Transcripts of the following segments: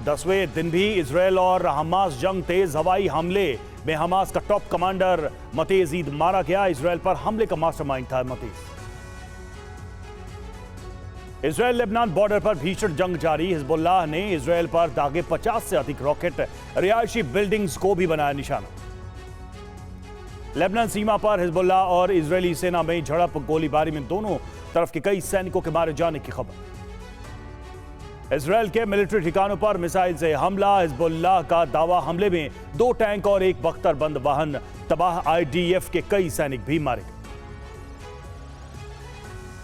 10वें दिन भी इजरायल और हमास जंग तेज। हवाई हमले में हमास का टॉप कमांडर मतेज ईद मारा गया। इजरायल पर हमले का मास्टरमाइंड था मतेज। इजरायल लेबनान बॉर्डर पर भीषण जंग जारी। हिजबुल्लाह ने इजरायल पर दागे 50 से अधिक रॉकेट। रिहायशी बिल्डिंग्स को भी बनाया निशाना। लेबनान सीमा पर हिजबुल्लाह और इजरायली सेना में झड़प, गोलीबारी में दोनों तरफ के कई सैनिकों के मारे जाने की खबर। इजरायल के मिलिट्री ठिकानों पर मिसाइल से हमला। हिजबुल्लाह का दावा, हमले में 2 टैंक और 1 बख्तरबंद वाहन तबाह। आईडीएफ के कई सैनिक भी मारे गए।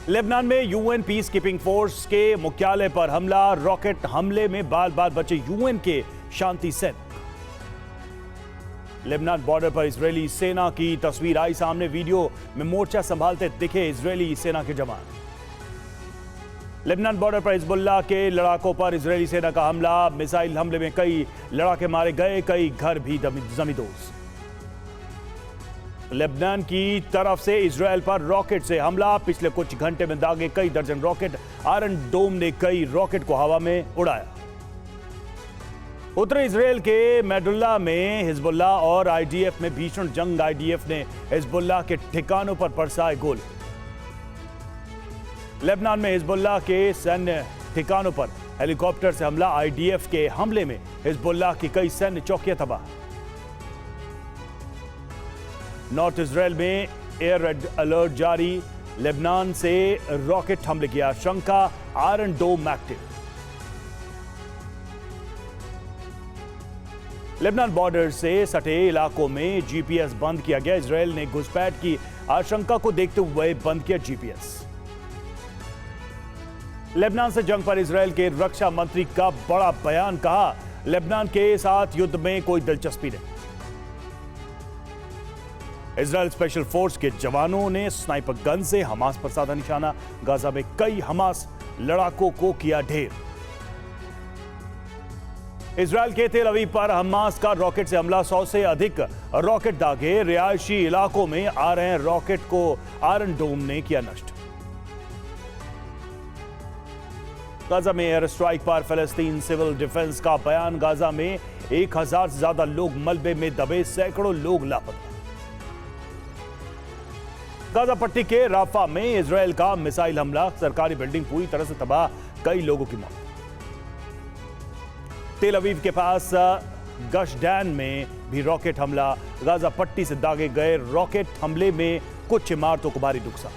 लेबनान में यूएन पीस कीपिंग फोर्स के मुख्यालय पर हमला। रॉकेट हमले में बाल बाल बचे यूएन के शांति सैनिक। लेबनान बॉर्डर पर इजरायली सेना की तस्वीर आई सामने। वीडियो में मोर्चा संभालते दिखे इजरायली सेना के जवान। लेबनान बॉर्डर पर हिजबुल्लाह के लड़ाकों पर इजरायली सेना का हमला। मिसाइल हमले में कई लड़ाके मारे गए, कई घर भी जमींदोज। लेबनान की तरफ से इजरायल पर रॉकेट से हमला। पिछले कुछ घंटे में दागे कई दर्जन रॉकेट। आयरन डोम ने कई रॉकेट को हवा में उड़ाया। उत्तरी इजरायल के मेडुल्ला में हिजबुल्लाह और आईडीएफ में भीषण जंग। आईडीएफ ने हिजबुल्लाह के ठिकानों पर बरसाए गोले। लेबनान में हिजबुल्लाह के सैन्य ठिकानों पर हेलीकॉप्टर से हमला। आईडीएफ के हमले में हिजबुल्लाह की कई सैन्य चौकियां तबाह। नॉर्थ इजरायल में एयर रेड अलर्ट जारी। लेबनान से रॉकेट हमले की आशंका। आयरन डोम एक्टिव। लेबनान बॉर्डर से सटे इलाकों में जीपीएस बंद किया गया। इजरायल ने घुसपैठ की आशंका को देखते हुए बंद किया जीपीएस। लेबनान से जंग पर इजरायल के रक्षा मंत्री का बड़ा बयान। कहा, लेबनान के साथ युद्ध में कोई दिलचस्पी नहीं। इजरायल स्पेशल फोर्स के जवानों ने स्नाइपर गन से हमास पर साधा निशाना। गाजा में कई हमास लड़ाकों को किया ढेर। इजरायल के तेल अवीव पर हमास का रॉकेट से हमला। 100 से अधिक रॉकेट दागे। रिहायशी इलाकों में आ रहे रॉकेट को आयरन डोम ने किया नष्ट। गाजा में एयर स्ट्राइक पर फलस्तीन सिविल डिफेंस का बयान। गाजा में 1000 से ज्यादा लोग मलबे में दबे, सैकड़ों लोग लापता। गाजा पट्टी के राफा में इजरायल का मिसाइल हमला। सरकारी बिल्डिंग पूरी तरह से तबाह, कई लोगों की मौत। तेल अवीव के पास गशडैन में भी रॉकेट हमला। गाजा पट्टी से दागे गए रॉकेट हमले में कुछ इमारतों को भारी नुकसान।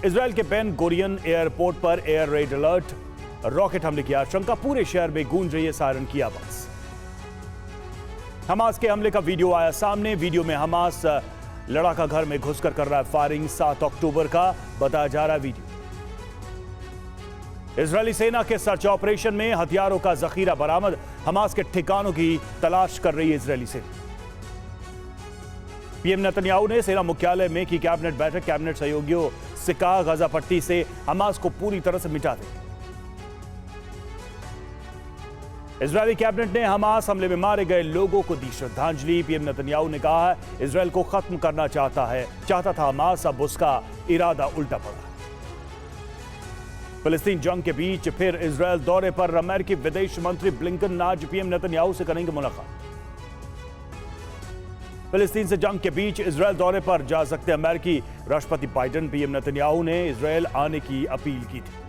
इजरायल के बेन गुरियन एयरपोर्ट पर एयर रेड अलर्ट। रॉकेट हमले की आशंका। पूरे शहर में गूंज रही है सायरन की आवाज। हमास के हमले का वीडियो आया सामने। वीडियो में हमास लड़ाका घर में घुसकर कर रहा है फायरिंग। 7 अक्टूबर का बताया जा रहा है वीडियो। इजरायली सेना के सर्च ऑपरेशन में हथियारों का जखीरा बरामद। हमास के ठिकानों की तलाश कर रही है इजरायली सेना। पीएम नेतन्याहू ने सेना मुख्यालय में की कैबिनेट बैठक। कैबिनेट सहयोगियों से कहा, गाजा पट्टी से हमास को पूरी तरह से मिटा दें। इजरायली कैबिनेट ने हमास हमले में मारे गए लोगों को दी श्रद्धांजलि। पीएम नेतन्याहू ने कहा है, इजरायल को खत्म करना चाहता था हमास, अब उसका इरादा उल्टा पड़ा। फलस्तीन जंग के बीच फिर इजरायल दौरे पर अमेरिकी विदेश मंत्री ब्लिंकन आज पीएम नेतन्याहू से करेंगे मुलाकात। फलस्तीन से जंग के बीच इजरायल दौरे पर जा सकते अमेरिकी राष्ट्रपति बाइडेन। पीएम नेतन्याहू ने इजरायल आने की अपील की थी।